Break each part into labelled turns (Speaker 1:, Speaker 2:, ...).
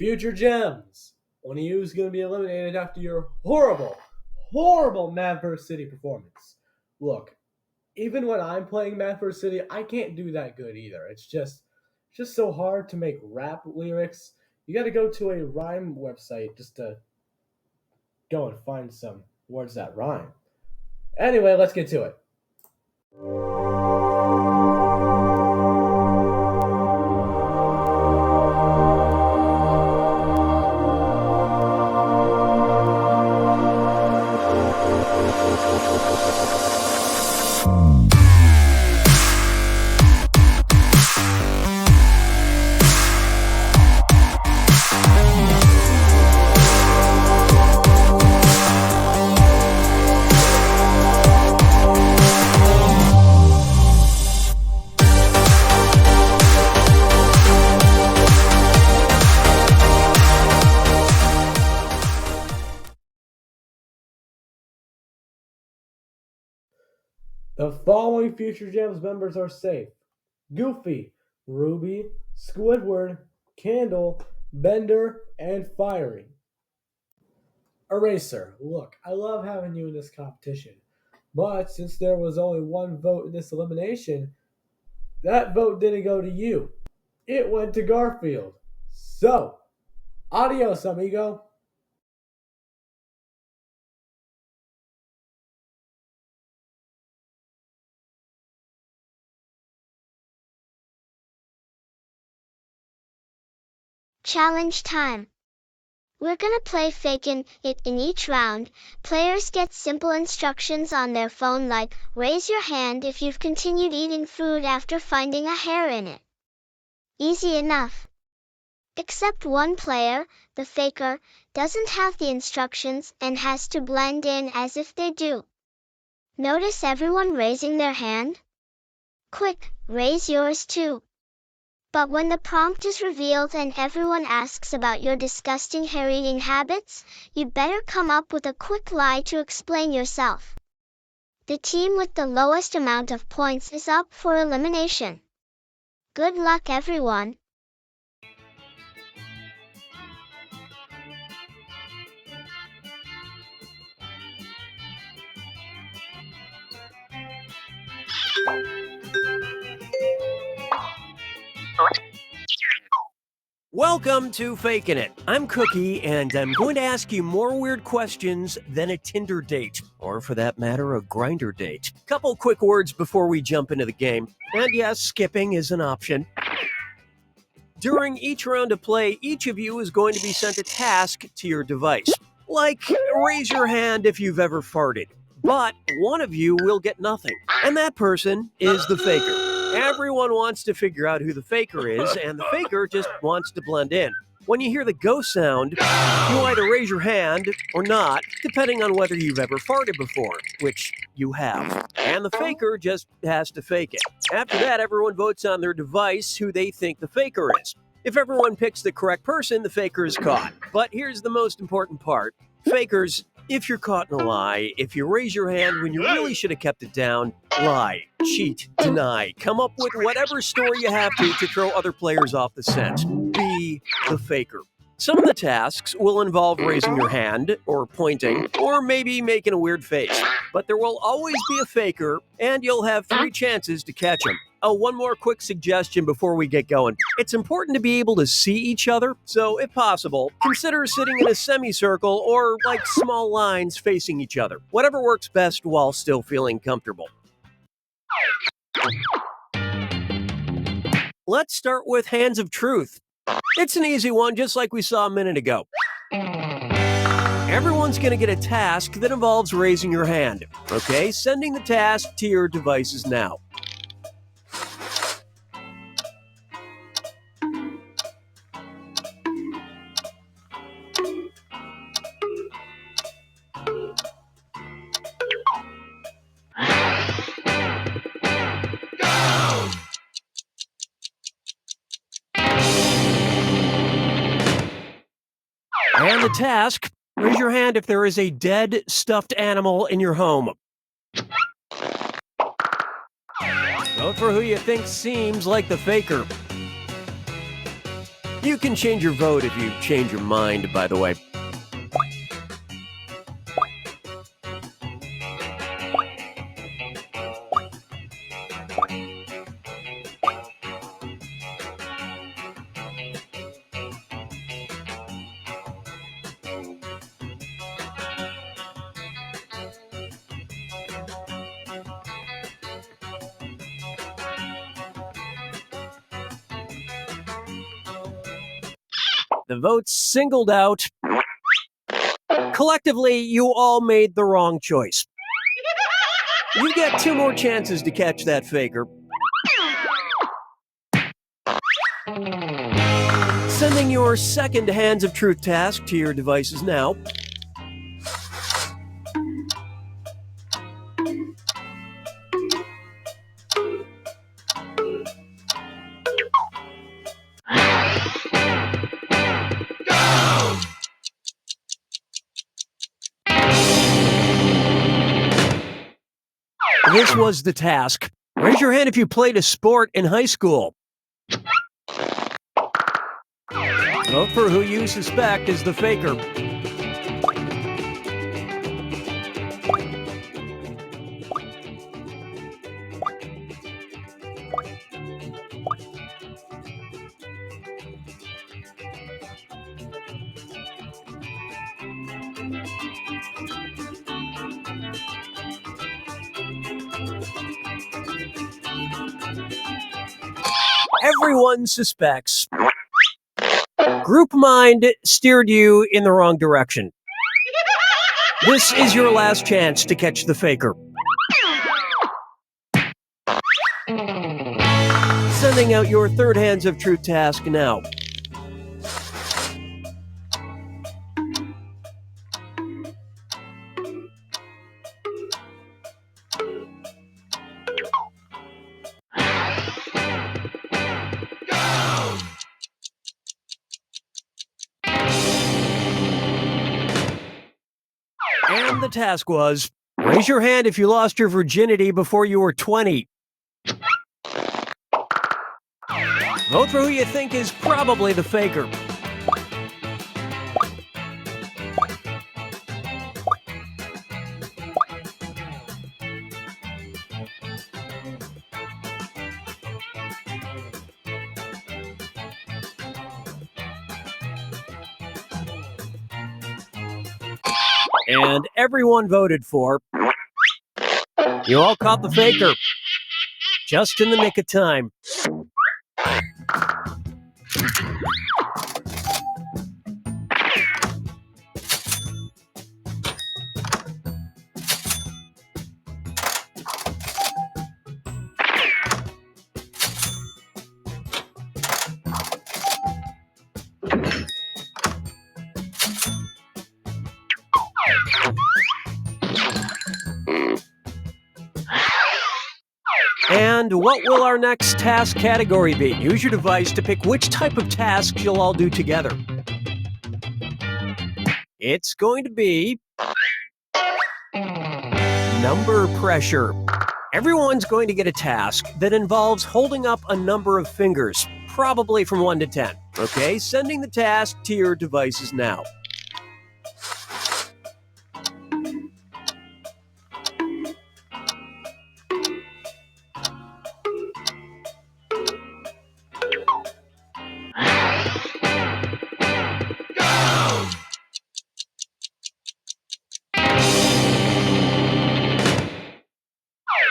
Speaker 1: Future Gems. One of you is going to be eliminated after your horrible Mad vs. City performance. Look, even when I'm playing Mad vs. City, I can't do that good either. It's just so hard to make rap lyrics. You got to go to a rhyme website just to go and find some words that rhyme. Anyway, let's get to it. The following Future Gems members are safe: Goofy, Ruby, Squidward, Candle, Bender, and Fiery. Eraser, look, I love having you in this competition, but since there was only one vote in this elimination, that vote didn't go to you. It went to Garfield. So, adios, amigo.
Speaker 2: Challenge time. We're gonna play Fakin' It in each round. Players get simple instructions on their phone like, raise your hand if you've continued eating food after finding a hair in it. Easy enough. Except one player, the faker, doesn't have the instructions and has to blend in as if they do. Notice everyone raising their hand? Quick, raise yours too. But when the prompt is revealed and everyone asks about your disgusting hair-eating habits, you'd better come up with a quick lie to explain yourself. The team with the lowest amount of points is up for elimination. Good luck, everyone.
Speaker 3: Welcome to Fakin' It. I'm Cookie, and I'm going to ask you more weird questions than a Tinder date, or for that matter, a grinder date. Couple quick words before we jump into the game. And yes, skipping is an option. During each round of play, each of you is going to be sent a task to your device. Like, raise your hand if you've ever farted. But one of you will get nothing, and that person is the faker. Everyone wants to figure out who the faker is, and the faker just wants to blend in. When you hear the go sound, you either raise your hand or not, depending on whether you've ever farted before, which you have. And the faker just has to fake it. After that, everyone votes on their device who they think the faker is. If everyone picks the correct person, the faker is caught. But here's the most important part. Fakers, if you're caught in a lie, if you raise your hand when you really should have kept it down, lie, cheat, deny, come up with whatever story you have to throw other players off the scent. Be the faker. Some of the tasks will involve raising your hand, or pointing, or maybe making a weird face. But there will always be a faker, and you'll have 3 chances to catch him. Oh, one more quick suggestion before we get going. It's important to be able to see each other, so if possible, consider sitting in a semicircle or like small lines facing each other. Whatever works best while still feeling comfortable. Let's start with Hands of Truth. It's an easy one, just like we saw a minute ago. Everyone's going to get a task that involves raising your hand. Okay, sending the task to your devices now. And the task, raise your hand if there is a dead, stuffed animal in your home. Vote for who you think seems like the faker. You can change your vote if you change your mind, by the way. The votes singled out. Collectively, you all made the wrong choice. You get 2 more chances to catch that faker. Sending your second Hands of Truth task to your devices now. This was the task. Raise your hand if you played a sport in high school. Vote for who you suspect is the faker. Everyone suspects. Group mind steered you in the wrong direction. This is your last chance to catch the faker. Sending out your third Hands of Truth task now. And the task was, raise your hand if you lost your virginity before you were 20. Vote for who you think is probably the faker. And everyone voted for. You all caught the faker. Just in the nick of time. And what will our next task category be? Use your device to pick which type of tasks you'll all do together. It's going to be number pressure. Everyone's going to get a task that involves holding up a number of fingers, probably from 1 to 10. Okay, sending the task to your devices now.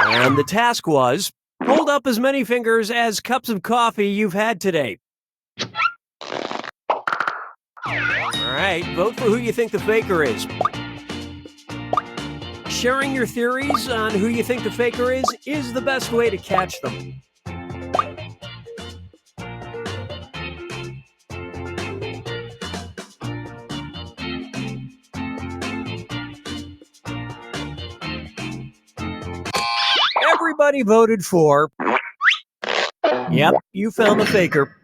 Speaker 3: And the task was, hold up as many fingers as cups of coffee you've had today. All right, vote for who you think the faker is. Sharing your theories on who you think the faker is the best way to catch them. Everybody voted for. Yep, you found the faker.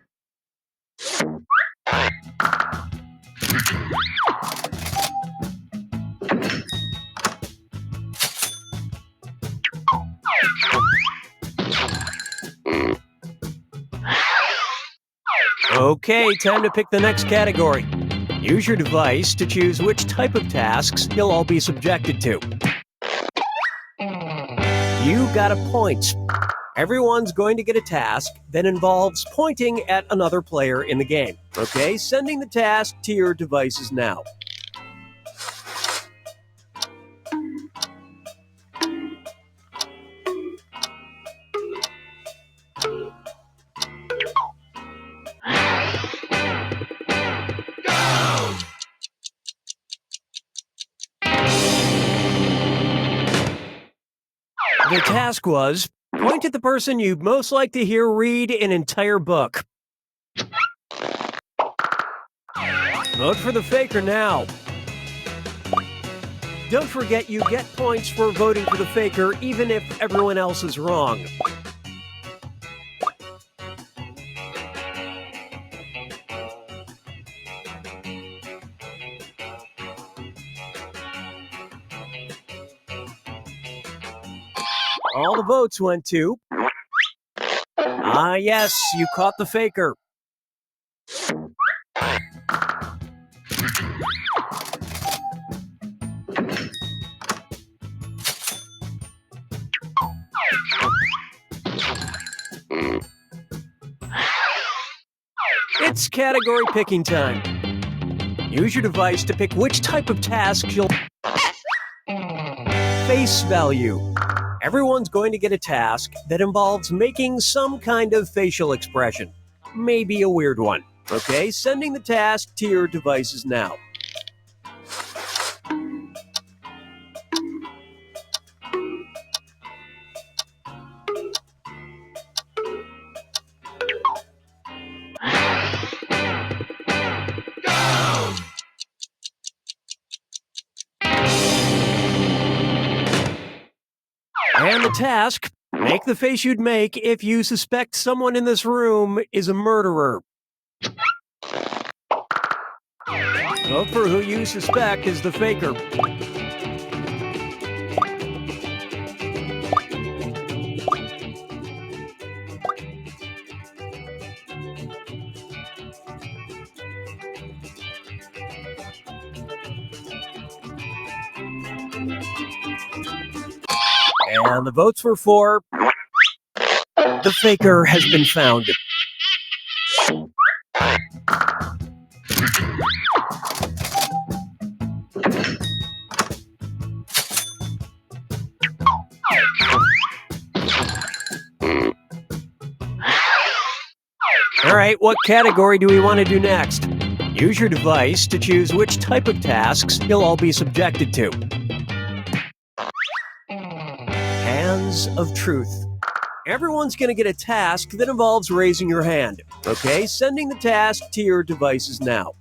Speaker 3: Okay, time to pick the next category. Use your device to choose which type of tasks you'll all be subjected to. You got a point. Everyone's going to get a task that involves pointing at another player in the game. Okay, sending the task to your devices now. The task was, point at the person you'd most like to hear read an entire book. Vote for the faker now. Don't forget you get points for voting for the faker even if everyone else is wrong. All the votes went to... yes, you caught the faker. It's category picking time. Use your device to pick which type of task you'll... Face value. Everyone's going to get a task that involves making some kind of facial expression. Maybe a weird one. Okay, sending the task to your devices now. And the task, make the face you'd make if you suspect someone in this room is a murderer. Vote for who you suspect is the faker. And the votes were for... The faker has been found. All right, what category do we want to do next? Use your device to choose which type of tasks you'll all be subjected to. Hands of Truth. Everyone's going to get a task that involves raising your hand. Okay, sending the task to your devices now.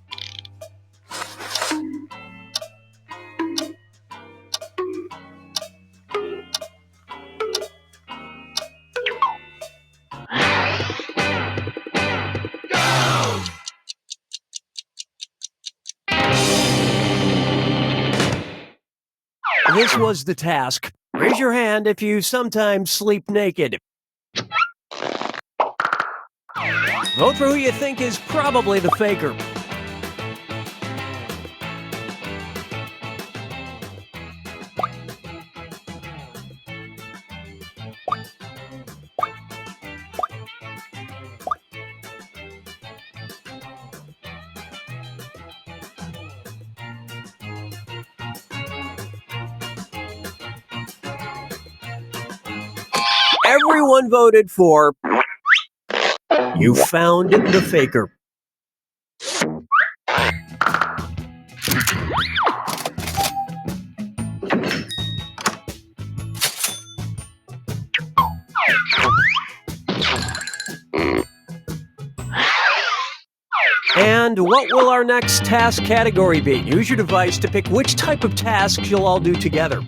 Speaker 3: This was the task. Raise your hand if you sometimes sleep naked. Vote for who you think is probably the faker. Everyone voted for... You found the faker. And what will our next task category be? Use your device to pick which type of tasks you'll all do together.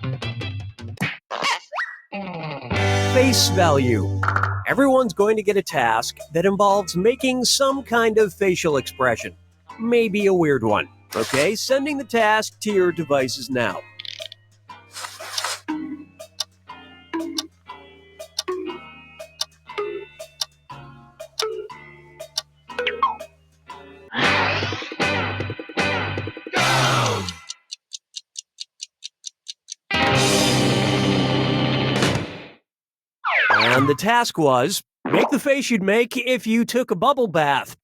Speaker 3: Face value. Everyone's going to get a task that involves making some kind of facial expression. Maybe a weird one. Okay, sending the task to your devices now. the task was, make the face you'd make if you took a bubble bath.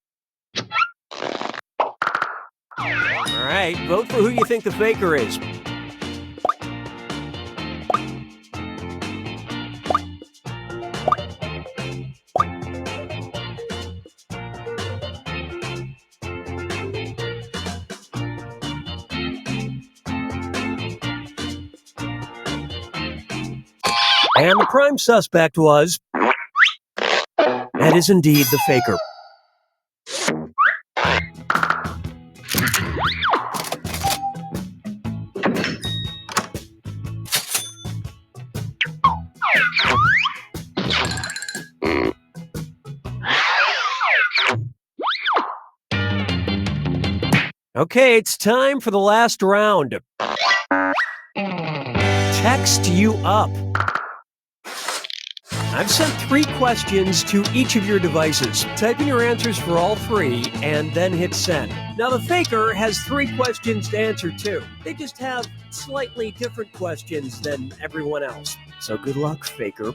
Speaker 3: All right, vote for who you think the faker is. And the prime suspect was, that is indeed the faker. Okay, it's time for the last round. Text you up. I've sent 3 questions to each of your devices. Type in your answers for all 3 and then hit send. Now the faker has 3 questions to answer too. They just have slightly different questions than everyone else. So good luck, faker.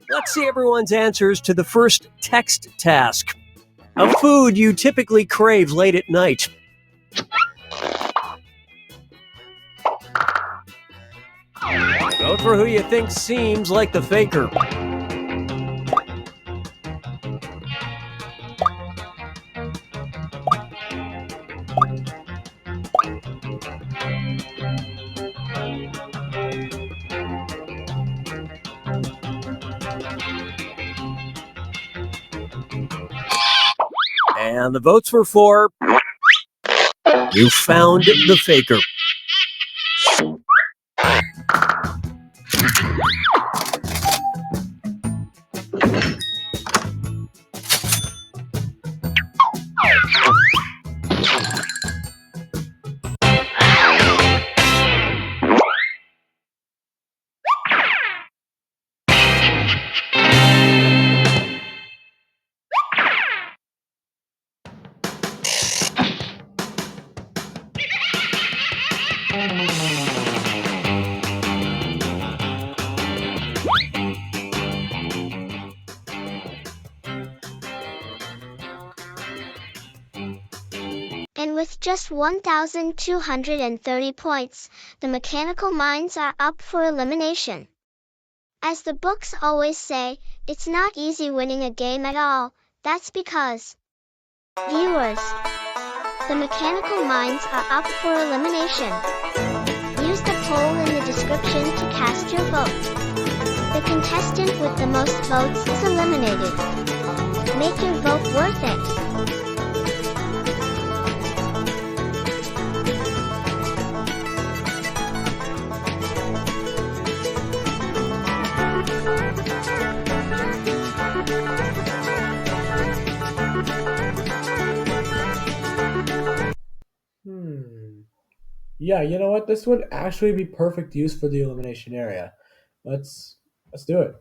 Speaker 3: Let's see everyone's answers to the first text task. A food you typically crave late at night. Vote for who you think seems like the faker. And the votes were for, you found the faker.
Speaker 2: And with just 1,230 points, the mechanical minds are up for elimination. As the books always say, it's not easy winning a game at all. That's because viewers, the mechanical minds are up for elimination. Use the poll in the description to cast your vote. The contestant with the most votes is eliminated. Make your vote worth it.
Speaker 1: Yeah, you know what? This would actually be perfect use for the elimination area. Let's do it.